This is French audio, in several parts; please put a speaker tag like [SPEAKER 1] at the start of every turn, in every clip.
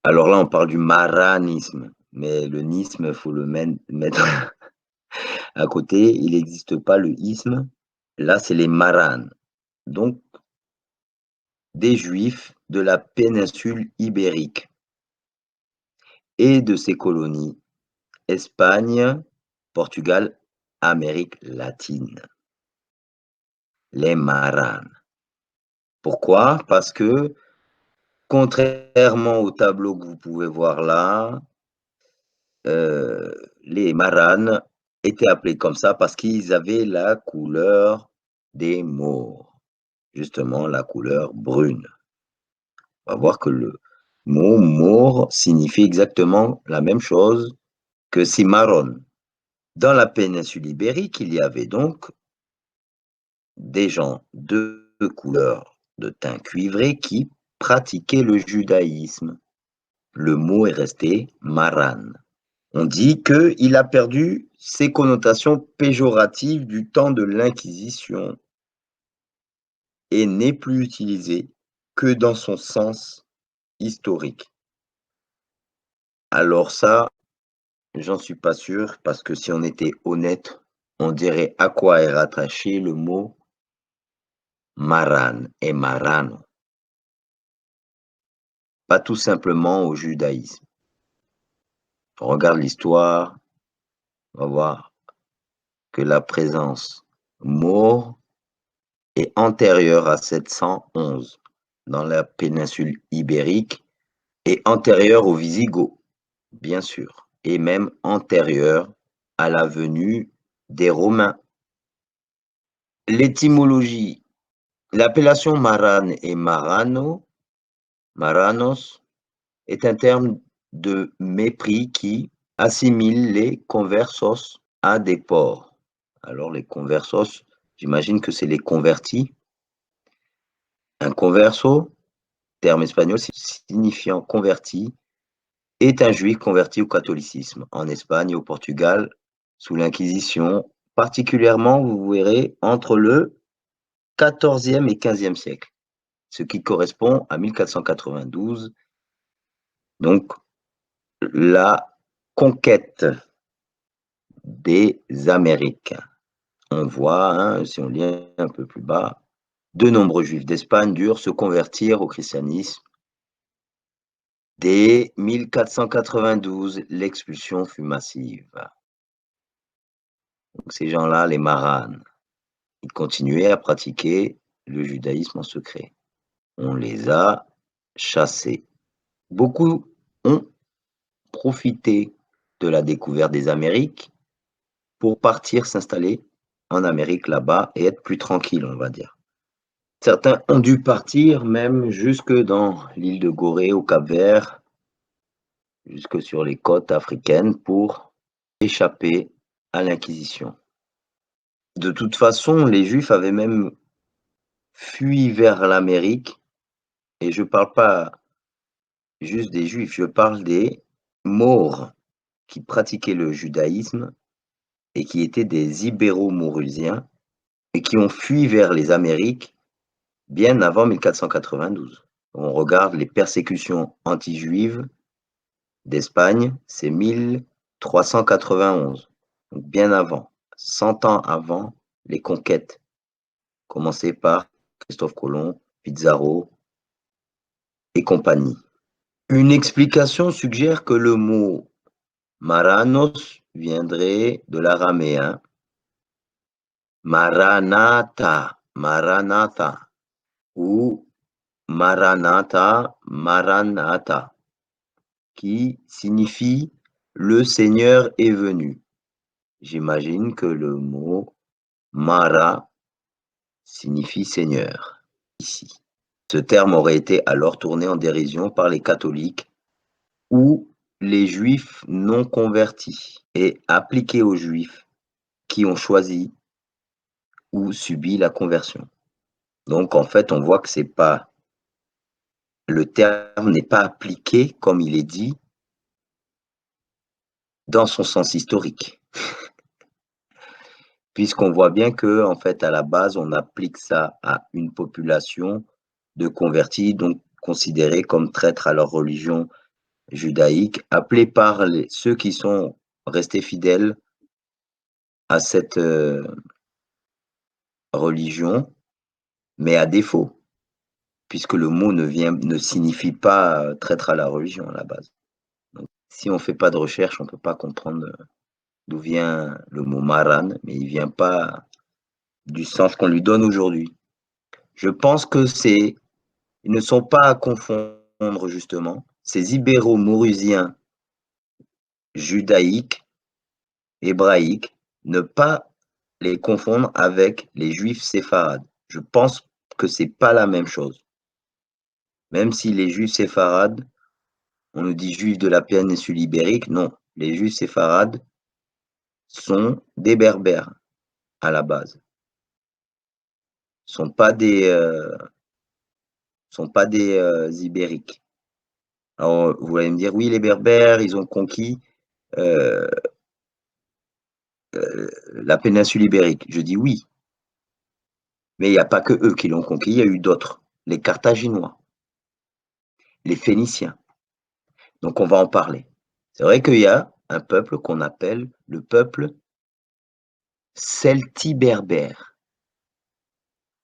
[SPEAKER 1] Alors là, on parle du maranisme, mais le nisme, il faut le mettre à côté. Il n'existe pas le isme. Là, c'est les maranes. Donc, des juifs de la péninsule ibérique et de ses colonies, Espagne, Portugal, Amérique latine. Les maranes. Pourquoi? Parce que, contrairement au tableau que vous pouvez voir là, les maranes étaient appelés comme ça parce qu'ils avaient la couleur des maures, justement la couleur brune. On va voir que le mot maure signifie exactement la même chose que cimarron. Dans la péninsule ibérique, il y avait donc des gens de couleur de teint cuivré qui pratiquaient le judaïsme. Le mot est resté maran. On dit qu'il a perdu ses connotations péjoratives du temps de l'Inquisition et n'est plus utilisé que dans son sens historique. Alors ça, j'en suis pas sûr, parce que si on était honnête, on dirait à quoi est rattaché le mot maran et marano, pas tout simplement au judaïsme. On regarde l'histoire, on va voir que la présence maure est antérieure à 711 dans la péninsule ibérique et antérieure aux Visigoths, bien sûr, et même antérieure à la venue des Romains. L'étymologie, l'appellation marane et marano, maranos, est un terme de mépris qui assimile les conversos à des porcs. Alors les conversos, j'imagine que c'est les convertis. Un converso, terme espagnol signifiant converti, est un juif converti au catholicisme en Espagne et au Portugal sous l'Inquisition, particulièrement, vous verrez, entre le XIVe et XVe siècle, ce qui correspond à 1492, donc la conquête des Amériques. On voit, hein, si on lit un peu plus bas, de nombreux juifs d'Espagne durent se convertir au christianisme. Dès 1492, l'expulsion fut massive. Donc ces gens-là, les maranes, ils continuaient à pratiquer le judaïsme en secret. On les a chassés. Beaucoup ont profité de la découverte des Amériques pour partir s'installer en Amérique là-bas et être plus tranquilles, on va dire. Certains ont dû partir même jusque dans l'île de Gorée au Cap-Vert, jusque sur les côtes africaines pour échapper à l'Inquisition. De toute façon, les Juifs avaient même fui vers l'Amérique, et je ne parle pas juste des Juifs, je parle des Maures qui pratiquaient le judaïsme et qui étaient des Ibéro-Maurusiens et qui ont fui vers les Amériques bien avant 1492. On regarde les persécutions anti-juives d'Espagne, c'est 1391, donc bien avant, 100 ans avant les conquêtes, commencées par Christophe Colomb, Pizarro et compagnie. Une explication suggère que le mot Maranos viendrait de l'araméen Maranatha, Maranatha ou Maranatha, Maranatha, qui signifie le Seigneur est venu. J'imagine que le mot Mara signifie Seigneur ici. Ce terme aurait été alors tourné en dérision par les catholiques ou les juifs non convertis et appliqué aux juifs qui ont choisi ou subi la conversion. Donc en fait, on voit que c'est pas le terme n'est pas appliqué comme il est dit dans son sens historique, puisqu'on voit bien que en fait à la base on applique ça à une population de convertis, donc considérés comme traîtres à leur religion judaïque, appelée par ceux qui sont restés fidèles à cette religion, mais à défaut, puisque le mot ne signifie pas traître à la religion à la base. Donc, si on ne fait pas de recherche, on ne peut pas comprendre d'où vient le mot maran, mais il ne vient pas du sens qu'on lui donne aujourd'hui. Je pense que ils ne sont pas à confondre justement. Ces ibéro-maurusiens judaïques, hébraïques, ne pas les confondre avec les juifs séfarades. Je pense que c'est pas la même chose. Même si les juifs séfarades, on nous dit juifs de la péninsule ibérique, non. Les juifs séfarades sont des berbères à la base. Sont pas des ibériques. Alors, vous allez me dire, oui, les berbères, ils ont conquis euh, la péninsule ibérique. Je dis oui, mais il n'y a pas que eux qui l'ont conquis, il y a eu d'autres. Les Carthaginois, les Phéniciens. Donc, on va en parler. C'est vrai qu'il y a un peuple qu'on appelle le peuple celtiberbère.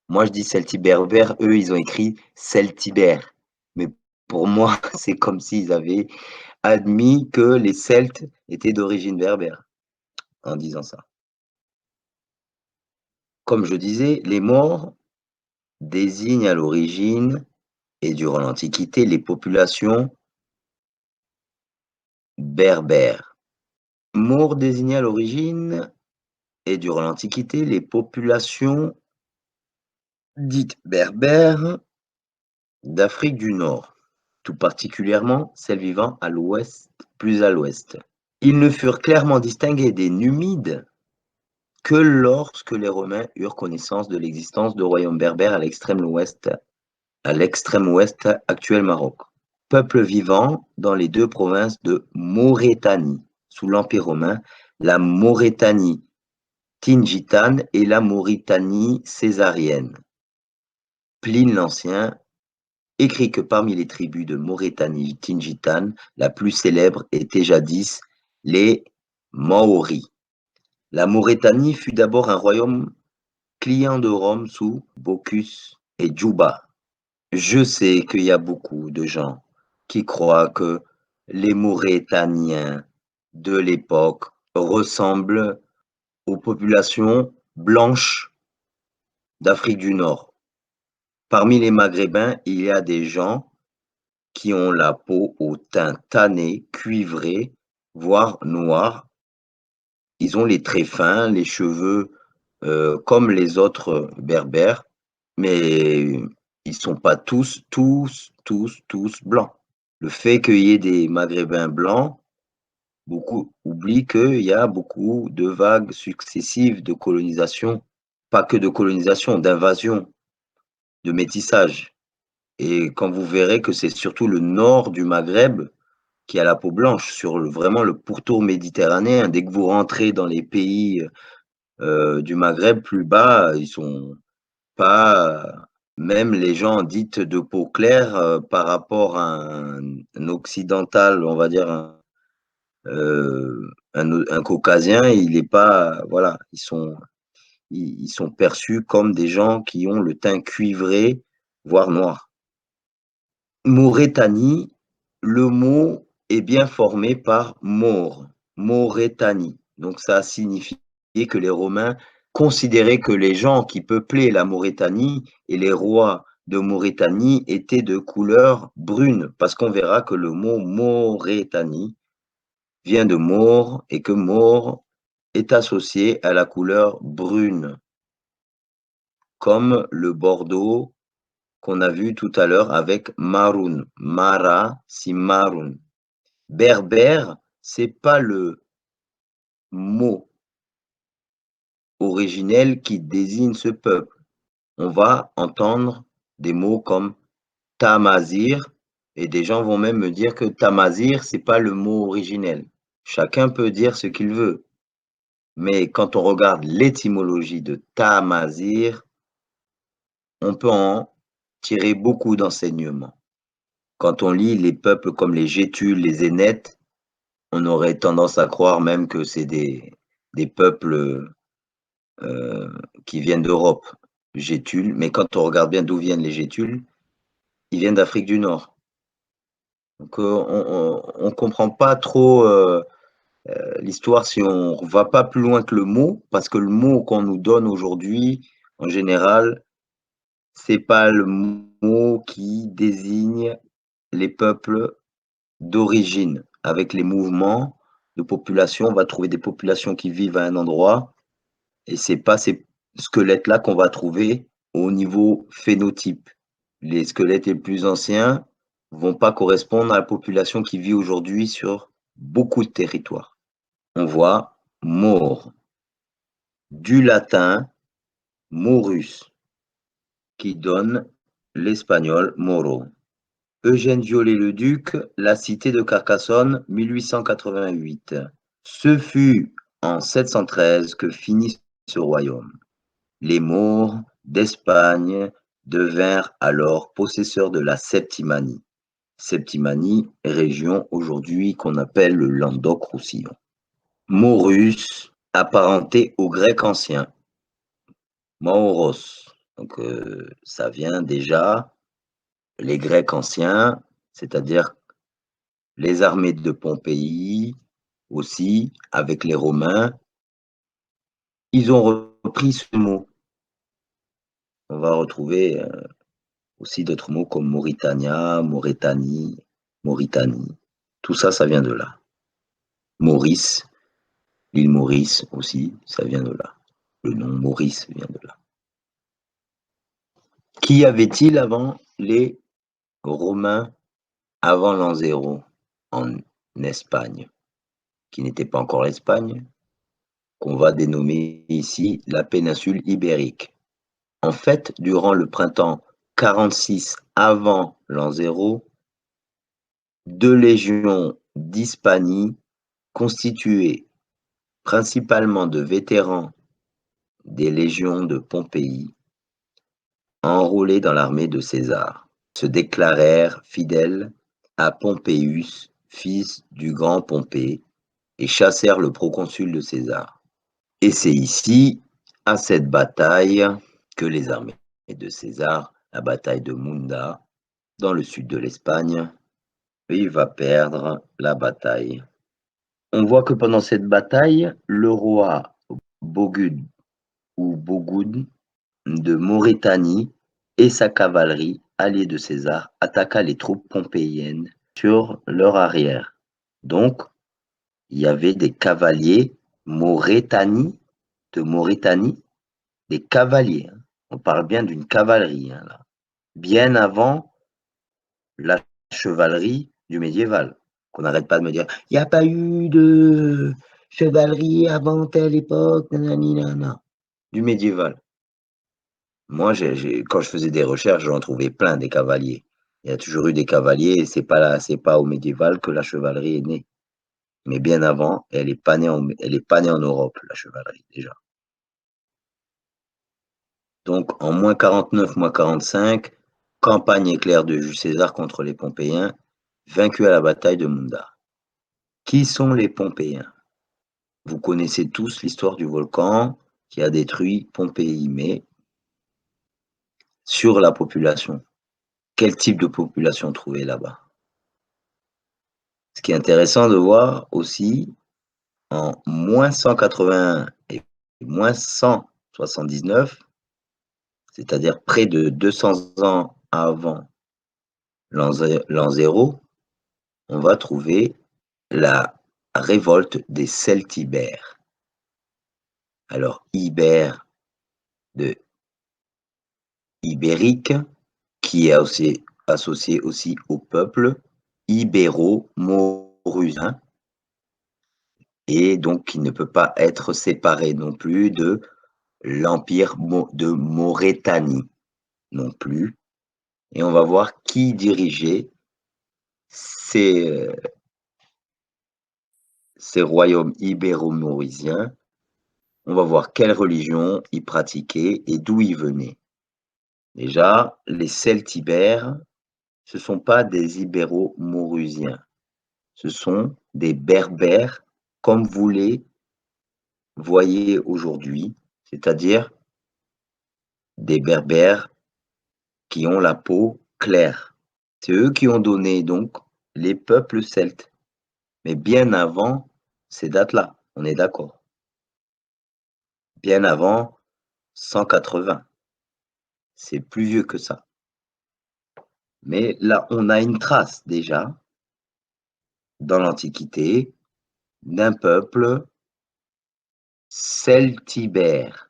[SPEAKER 1] Moi, je dis celtiberbère, eux, ils ont écrit celtibère. Mais pour moi, c'est comme s'ils avaient admis que les Celtes étaient d'origine berbère en disant ça. Comme je disais, les morts désignent à l'origine et durant l'Antiquité les populations berbères. Maures désignait à l'origine et durant l'Antiquité les populations dites berbères d'Afrique du Nord, tout particulièrement celles vivant à l'ouest, plus à l'ouest. Ils ne furent clairement distingués des Numides que lorsque les Romains eurent connaissance de l'existence de royaumes berbères à l'extrême ouest actuel Maroc. Peuple vivant dans les deux provinces de Maurétanie. Sous l'Empire romain, la Maurétanie tingitane et la Mauritanie césarienne. Pline l'Ancien écrit que parmi les tribus de Maurétanie tingitane, la plus célèbre était jadis les Maoris. La Maurétanie fut d'abord un royaume client de Rome sous Bocchus et Juba. Je sais qu'il y a beaucoup de gens qui croient que les Maurétaniens de l'époque ressemblent aux populations blanches d'Afrique du Nord. Parmi les Maghrébins, il y a des gens qui ont la peau au teint tanné, cuivré, voire noir. Ils ont les traits fins, les cheveux comme les autres berbères, mais ils ne sont pas tous blancs. Le fait qu'il y ait des Maghrébins blancs, beaucoup oublient qu'il y a beaucoup de vagues successives de colonisation, pas que de colonisation, d'invasion, de métissage. Et quand vous verrez que c'est surtout le nord du Maghreb qui a la peau blanche, sur vraiment le pourtour méditerranéen, dès que vous rentrez dans les pays du Maghreb plus bas, ils sont pas, même les gens dites de peau claire par rapport à un occidental, on va dire un caucasien, il est pas, voilà, ils sont perçus comme des gens qui ont le teint cuivré, voire noir. Maurétanie, le mot est bien formé par Maure, Maurétanie. Donc ça a signifié que les Romains considéraient que les gens qui peuplaient la Maurétanie et les rois de Maurétanie étaient de couleur brune, parce qu'on verra que le mot Maurétanie vient de Maure et que Maure est associé à la couleur brune, comme le Bordeaux qu'on a vu tout à l'heure avec Maroun. Mara, si Maroun. Berbère, c'est pas le mot originel qui désigne ce peuple. On va entendre des mots comme Tamazir, et des gens vont même me dire que Tamazir, c'est pas le mot originel. Chacun peut dire ce qu'il veut. Mais quand on regarde l'étymologie de Tamazir, on peut en tirer beaucoup d'enseignements. Quand on lit les peuples comme les Gétules, les Zénètes, on aurait tendance à croire même que c'est des peuples qui viennent d'Europe, Gétules. Mais quand on regarde bien d'où viennent les Gétules, ils viennent d'Afrique du Nord. Donc on comprend pas trop l'histoire si on ne va pas plus loin que le mot, parce que le mot qu'on nous donne aujourd'hui, en général, c'est pas le mot qui désigne les peuples d'origine. Avec les mouvements de population, on va trouver des populations qui vivent à un endroit, et c'est pas ces squelettes-là qu'on va trouver au niveau phénotype. Les squelettes les plus anciens vont pas correspondre à la population qui vit aujourd'hui sur beaucoup de territoires. On voit Maure, du latin morus, qui donne l'espagnol moro. Eugène Viollet-le-Duc, La cité de Carcassonne, 1888. Ce fut en 713 que finit ce royaume. Les Maures d'Espagne devinrent alors possesseurs de la Septimanie. Septimanie, région aujourd'hui qu'on appelle le Languedoc-Roussillon. Maurus, apparenté au grec ancien. Mauros, donc ça vient déjà, les Grecs anciens, c'est-à-dire les armées de Pompéi aussi, avec les Romains, ils ont repris ce mot. On va retrouver aussi d'autres mots comme Mauritania, Mauritanie, Mauritanie. Tout ça, ça vient de là. Maurice, l'île Maurice aussi, ça vient de là. Le nom Maurice vient de là. Qu'y avait-il avant les Romains, avant l'an 0 en Espagne, qui n'était pas encore l'Espagne, qu'on va dénommer ici la péninsule ibérique. En fait, durant le printemps 46 avant l'an 0, 2 légions d'Hispanie, constituées principalement de vétérans des légions de Pompéi, enrôlés dans l'armée de César, se déclarèrent fidèles à Pompeius, fils du grand Pompée, et chassèrent le proconsul de César. Et c'est ici, à cette bataille, que les armées de César, la bataille de Munda, dans le sud de l'Espagne, il va perdre la bataille. On voit que pendant cette bataille, le roi Bogud ou Bogoud de Mauritanie et sa cavalerie, alliée de César, attaqua les troupes pompéiennes sur leur arrière. Donc, il y avait des cavaliers de Mauritanie, des cavaliers. On parle bien d'une cavalerie, là. Bien avant la chevalerie du médiéval. Qu'on n'arrête pas de me dire, il n'y a pas eu de chevalerie avant telle époque, nanana. Du médiéval. Moi, quand je faisais des recherches, j'en trouvais plein des cavaliers. Il y a toujours eu des cavaliers, et c'est pas au médiéval que la chevalerie est née. Mais bien avant, elle est pas née en Europe, la chevalerie, déjà. Donc, en moins 49, moins 45, campagne éclair de Jules César contre les Pompéiens, vaincus à la bataille de Munda. Qui sont les Pompéiens? Vous connaissez tous l'histoire du volcan qui a détruit Pompéi, mais sur la population, quel type de population trouver là-bas? Ce qui est intéressant de voir aussi, en moins 181 et moins 179, c'est-à-dire près de 200 ans avant l'an 0, on va trouver la révolte des Celtibères. Alors, Ibère de ibérique, qui est aussi associé aussi au peuple ibéro-maurusien, et donc qui ne peut pas être séparé non plus de l'empire de Maurétanie non plus. Et on va voir qui dirigeait ces royaumes ibéro-maurisiens. On va voir quelle religion ils pratiquaient et d'où ils venaient. Déjà, les Celtibères, Ce ne sont pas des Ibéro-Maurusiens, ce sont des Berbères comme vous les voyez aujourd'hui, c'est-à-dire des Berbères qui ont la peau claire. C'est eux qui ont donné donc les peuples celtes, mais bien avant ces dates-là, on est d'accord. Bien avant 180, c'est plus vieux que ça. Mais là, on a une trace déjà dans l'Antiquité d'un peuple celtibère.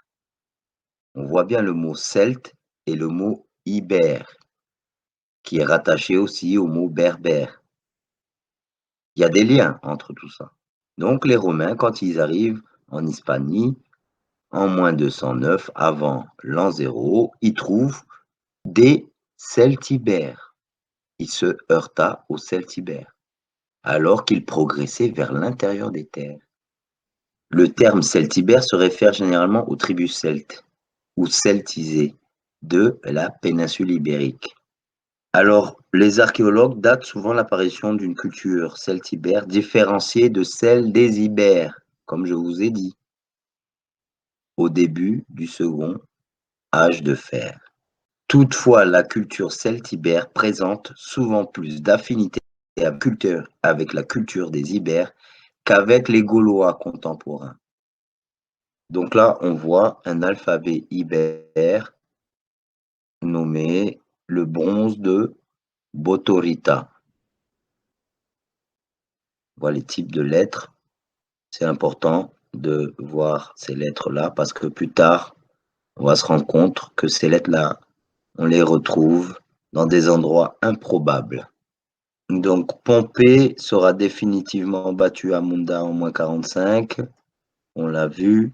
[SPEAKER 1] On voit bien le mot celte et le mot ibère, qui est rattaché aussi au mot berbère. Il y a des liens entre tout ça. Donc les Romains, quand ils arrivent en Hispanie, en moins 209 avant l'an 0, ils trouvent des celtibères. Il se heurta aux celtibères, alors qu'ils progressaient vers l'intérieur des terres. Le terme celtibère se réfère généralement aux tribus celtes ou celtisées de la péninsule ibérique. Alors, les archéologues datent souvent l'apparition d'une culture celtibère différenciée de celle des Ibères, comme je vous ai dit, au début du second âge de fer. Toutefois, la culture celtibère présente souvent plus d'affinité avec la culture des Ibères qu'avec les Gaulois contemporains. Donc là, on voit un alphabet ibère nommé le bronze de Botorrita. Voilà les types de lettres. C'est important de voir ces lettres-là parce que plus tard, on va se rendre compte que ces lettres-là, on les retrouve dans des endroits improbables. Donc Pompée sera définitivement battu à Munda en moins 45. On l'a vu.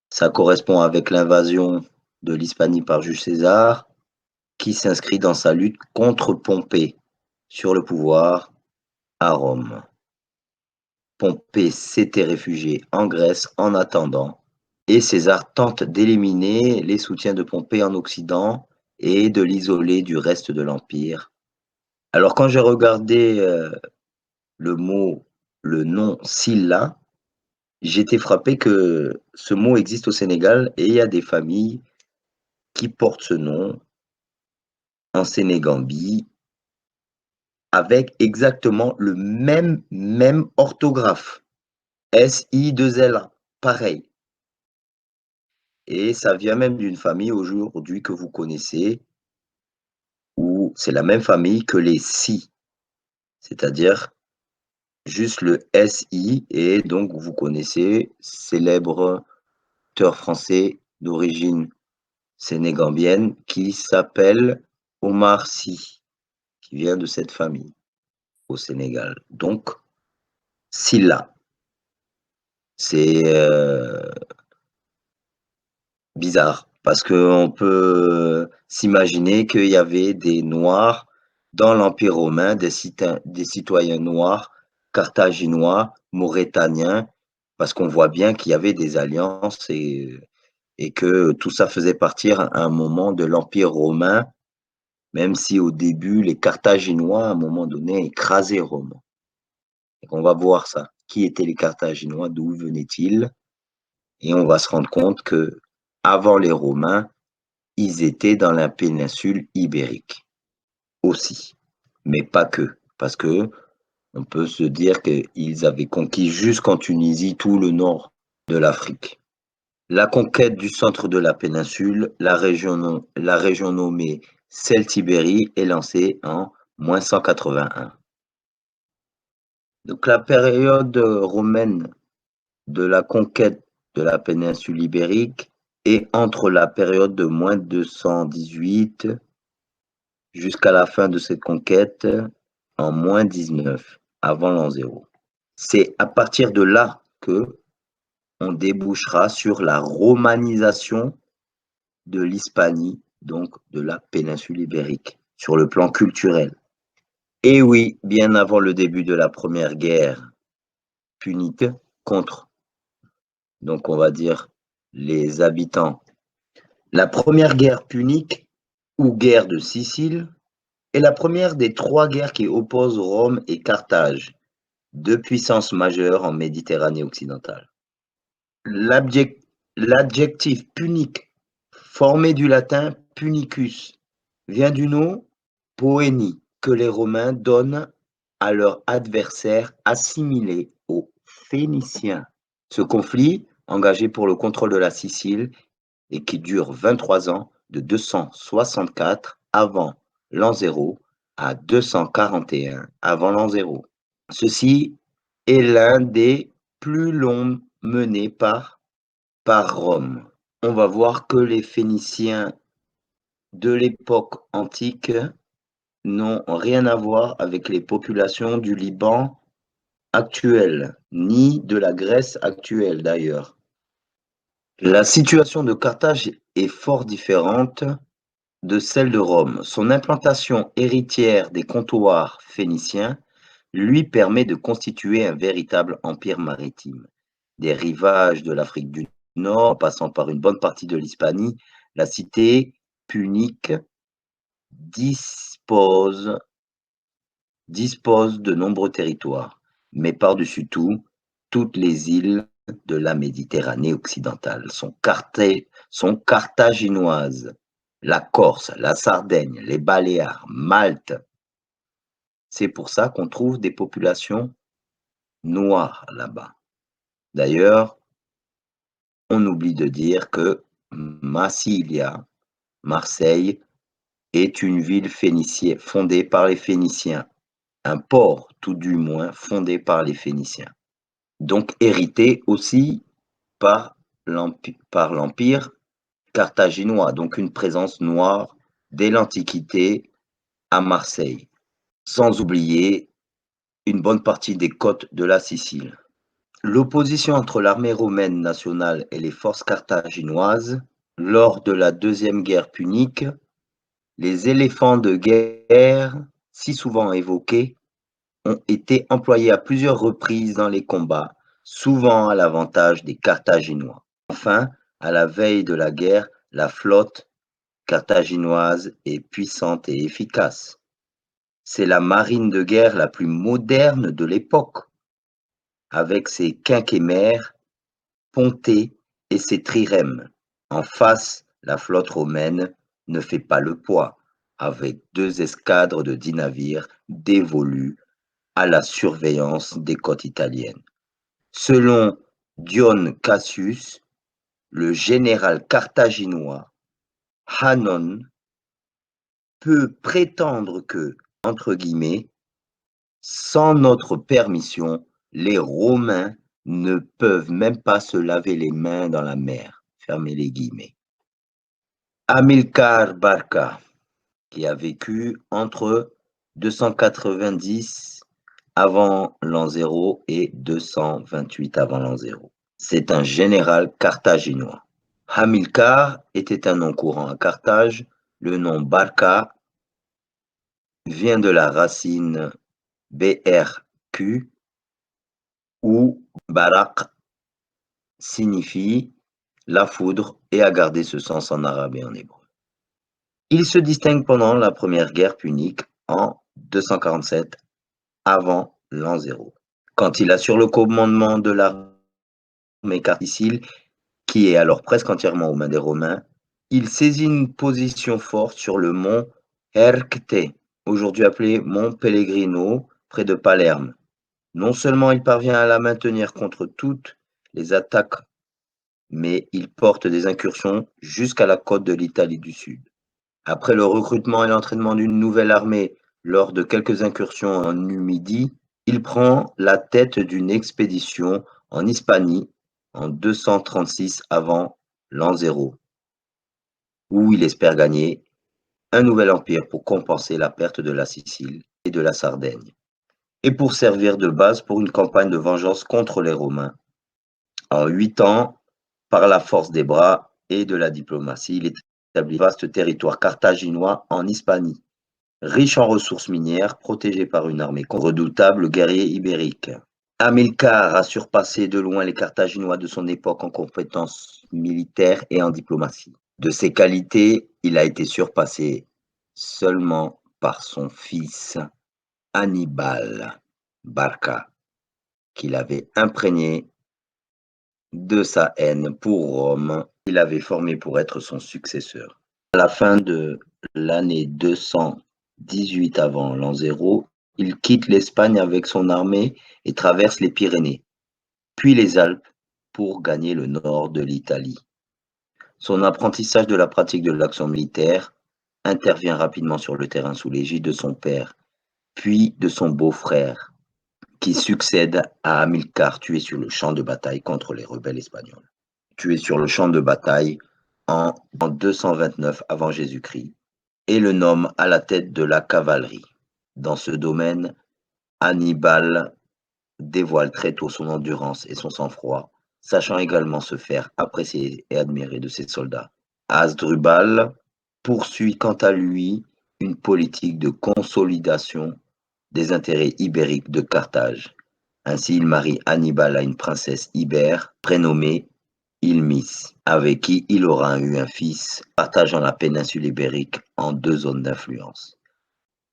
[SPEAKER 1] Ça correspond avec l'invasion de l'Hispanie par Jules César, qui s'inscrit dans sa lutte contre Pompée sur le pouvoir à Rome. Pompée s'était réfugié en Grèce en attendant, et César tente d'éliminer les soutiens de Pompée en Occident et de l'isoler du reste de l'Empire. Alors quand j'ai regardé le nom Silla, j'ai été frappé que ce mot existe au Sénégal et il y a des familles qui portent ce nom en Sénégambie avec exactement le même orthographe. S-I-2-L-A, pareil. Et ça vient même d'une famille aujourd'hui que vous connaissez, où c'est la même famille que les Si, c'est-à-dire juste le S-I, et donc vous connaissez, célèbre auteur français d'origine sénégambienne qui s'appelle Omar Sy, qui vient de cette famille au Sénégal. Donc, Silla, c'est bizarre parce qu'on peut s'imaginer qu'il y avait des Noirs dans l'Empire romain, des citoyens noirs, carthaginois, maurétaniens, parce qu'on voit bien qu'il y avait des alliances et que tout ça faisait partir à un moment de l'Empire romain, même si au début, les Carthaginois, à un moment donné, écrasaient Rome. Et on va voir ça. Qui étaient les Carthaginois? D'où venaient-ils? Et on va se rendre compte que avant les Romains, ils étaient dans la péninsule ibérique aussi, mais pas que, parce que on peut se dire qu'ils avaient conquis jusqu'en Tunisie tout le nord de l'Afrique. La conquête du centre de la péninsule, la région nommée Celtibérie, est lancée en moins 181. Donc la période romaine de la conquête de la péninsule ibérique est entre la période de moins 218 jusqu'à la fin de cette conquête en moins 19, avant l'an 0. C'est à partir de là que on débouchera sur la romanisation de l'Hispanie, donc de la péninsule ibérique, sur le plan culturel. Et oui, bien avant le début de la première guerre punique contre, donc on va dire, les habitants. La première guerre punique ou guerre de Sicile est la première des trois guerres qui opposent Rome et Carthage, deux puissances majeures en Méditerranée occidentale. L'adjectif punique, formé du latin punicus, vient du nom poénie que les Romains donnent à leur adversaire assimilé aux Phéniciens. Ce conflit, engagé pour le contrôle de la Sicile et qui dure 23 ans, de 264 avant l'an 0 à 241 avant l'an 0. Ceci est l'un des plus longs menés par Rome. On va voir que les Phéniciens de l'époque antique n'ont rien à voir avec les populations du Liban actuel, ni de la Grèce actuelle d'ailleurs. La situation de Carthage est fort différente de celle de Rome. Son implantation héritière des comptoirs phéniciens lui permet de constituer un véritable empire maritime. Des rivages de l'Afrique du Nord, en passant par une bonne partie de l'Hispanie, la cité punique dispose de nombreux territoires, mais par-dessus tout, toutes les îles de la Méditerranée occidentale sont carthaginoises. La Corse, la Sardaigne, les Baléares, Malte. C'est pour ça qu'on trouve des populations noires là-bas. D'ailleurs, on oublie de dire que Massilia, Marseille, est une ville phénicienne fondée par les Phéniciens, un port tout du moins fondé par les Phéniciens, donc hérité aussi par l'Empire carthaginois, donc une présence noire dès l'Antiquité à Marseille, sans oublier une bonne partie des côtes de la Sicile. L'opposition entre l'armée romaine nationale et les forces carthaginoises lors de la Deuxième Guerre punique, les éléphants de guerre, si souvent évoqués, ont été employés à plusieurs reprises dans les combats, souvent à l'avantage des Carthaginois. Enfin, à la veille de la guerre, la flotte carthaginoise est puissante et efficace. C'est la marine de guerre la plus moderne de l'époque, avec ses quinquémères, pontées et ses trirèmes. En face, la flotte romaine ne fait pas le poids, avec 2 escadres de 10 navires dévolus à la surveillance des côtes italiennes. Selon Dion Cassius, le général carthaginois Hannon peut prétendre que, entre guillemets, sans notre permission, les Romains ne peuvent même pas se laver les mains dans la mer. Fermez les guillemets. Hamilcar Barca, qui a vécu entre 290 avant l'an 0 et 228 avant l'an 0. C'est un général carthaginois. Hamilcar était un nom courant à Carthage. Le nom Barca vient de la racine BRQ où Barak signifie la foudre et a gardé ce sens en arabe et en hébreu. Il se distingue pendant la première guerre punique en 247 avant l'an 0. Quand il assure le commandement de l'armée carthaginoise, qui est alors presque entièrement aux mains des Romains, il saisit une position forte sur le mont Ercte, aujourd'hui appelé mont Pellegrino, près de Palerme. Non seulement il parvient à la maintenir contre toutes les attaques, mais il porte des incursions jusqu'à la côte de l'Italie du Sud. Après le recrutement et l'entraînement d'une nouvelle armée lors de quelques incursions en Numidie, il prend la tête d'une expédition en Hispanie en 236 avant l'an 0, où il espère gagner un nouvel empire pour compenser la perte de la Sicile et de la Sardaigne, et pour servir de base pour une campagne de vengeance contre les Romains. En 8 ans, par la force des bras et de la diplomatie, il établit un vaste territoire carthaginois en Hispanie, riche en ressources minières, protégé par une armée redoutable guerrier ibérique. Hamilcar a surpassé de loin les Carthaginois de son époque en compétences militaires et en diplomatie. De ses qualités, il a été surpassé seulement par son fils Hannibal Barca, qu'il avait imprégné de sa haine pour Rome, qu'il avait formé pour être son successeur. À la fin de l'année 218 avant l'an 0, il quitte l'Espagne avec son armée et traverse les Pyrénées, puis les Alpes pour gagner le nord de l'Italie. Son apprentissage de la pratique de l'action militaire intervient rapidement sur le terrain sous l'égide de son père, puis de son beau-frère, qui succède à Hamilcar tué sur le champ de bataille contre les rebelles espagnols. Tué sur le champ de bataille en 229 avant Jésus-Christ, et le nomme à la tête de la cavalerie. Dans ce domaine, Hannibal dévoile très tôt son endurance et son sang-froid, sachant également se faire apprécier et admirer de ses soldats. Hasdrubal poursuit quant à lui une politique de consolidation des intérêts ibériques de Carthage. Ainsi, il marie Hannibal à une princesse ibère prénommée Ilmis, avec qui il aura eu un fils, partageant la péninsule ibérique en deux zones d'influence.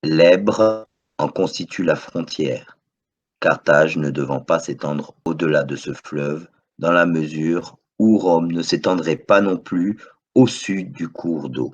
[SPEAKER 1] L'Èbre en constitue la frontière, Carthage ne devant pas s'étendre au-delà de ce fleuve, dans la mesure où Rome ne s'étendrait pas non plus au sud du cours d'eau.